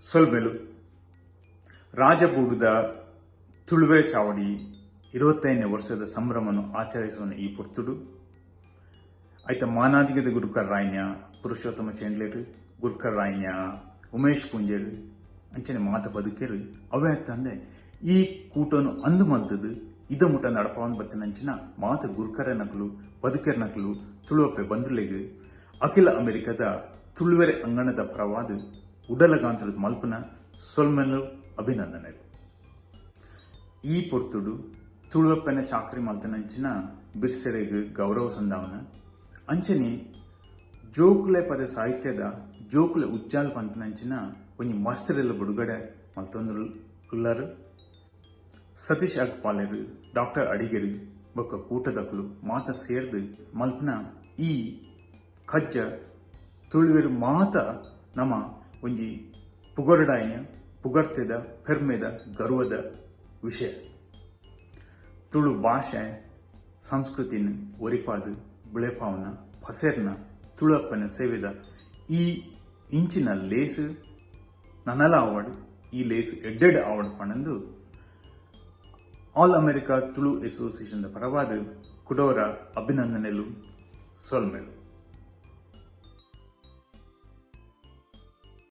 ಸೊಲ್ಮೆಲು ರಾಜಗೂಡದ ತುಳುವೆ ಚಾವಡಿ 25ನೇ ವರ್ಷದ ಸಂಭ್ರಮವನ್ನು ಆಚರಿಸುವ ಈ ಪುರ್ತುಡು ಐತ ಮಾನಾದಿಗದ ಗುರುಕರ್ ರಾಯ್ನ ಪುರುಷೋತ್ತಮ ಚೆಂಡ್ಲೇರು ಗುರುಕರ್ ರಾಯ್ನ ಉಮೇಶ್ ಪುಂಜೇರು ಅಂಚನೆ ಮಾತ ಬದುಕೇರು ಅವೇ ತಂದೆ ಈ ಕೂಟನು ಅಂದು ಮಲ್ತದು ಇದ ಮುಟ ನಡಪವನ್ ಬತ್ತಿನಂಚಿನ ಮಾತ ಗುರುಕರ ನಕಲು ಬದುಕೇರ್ ನಕಲು ತುಳುವಪ್ಪೆ ಬಂದುಲೆಗೆ ಅಖಿಲ ಅಮೆರಿಕದ ತುಳುವೆರೆ ಅಂಗಣದ ಪ್ರವಾದ ಉಡಲಗಾಂತರದ ಮಲ್ಪನ ಸೊಲ್ಮೆಲು ಅಭಿನಂದನೆಗಳು. ಈ ಪೊರ್ತುಡು ತುಳುವಪ್ಪನ ಚಾಕ್ರಿ ಮಲ್ತನಂಚಿನ ಬಿರ್ಸೆರೆಗೆ ಗೌರವ ಸಂದಾವನ ಅಂಚನೆ ಜೋಕುಲೆ ಪದ ಸಾಹಿತ್ಯದ ಜೋಕುಲೆ ಉಜ್ಜಾಲ್ ಪಂತನಂಚಿನ ಒಂಜಿ ಮಸ್ತರೆಲ್ಲ ಬಿಡುಗಡೆ ಮಲ್ತೊಂದುಳ್ಳರು. ಸತೀಶ್ ಅಗ್ಪಾಲೆರು ಡಾಕ್ಟರ್ ಅಡಿಗೆರು ಬೊಕ್ಕ ಕೂಟದಕಲು ಮಾತ ಸೇರ್ದು ಮಲ್ಪನ ಈ ಕಜ್ಜ ತುಳುವೆರು ಮಾತ ನಮ್ಮ ಒಂಜಿ ಪುಗರ್ಡಾಯಿನ ಪುಗರ್ತೆದ ಪೆರ್ಮೆದ ಗರ್ವದ ವಿಷಯ. ತುಳು ಭಾಷೆ ಸಂಸ್ಕೃತಿನ ಒರಿಪಾದು ಬಿಳೆಪಾವನ ಫಸೆರ್ನ ತುಳುವಪ್ಪನ ಸೇವೆದ ಈ ಇಂಚಿನ ಲೇಸು ನನಲ ಆವಡ್ ಈ ಲೇಸು ಎಡ್ಡೆಡ್ ಆವಡ್ ಪಣಂದು ಆಲ್ ಅಮೆರಿಕಾ ತುಳು ಅಸೋಸಿಯೇಷನ್ ಪರವಾದ ಕುಡೋರ ಅಭಿನಂದನೆಲು ಸೊಲ್ಮೆಲು.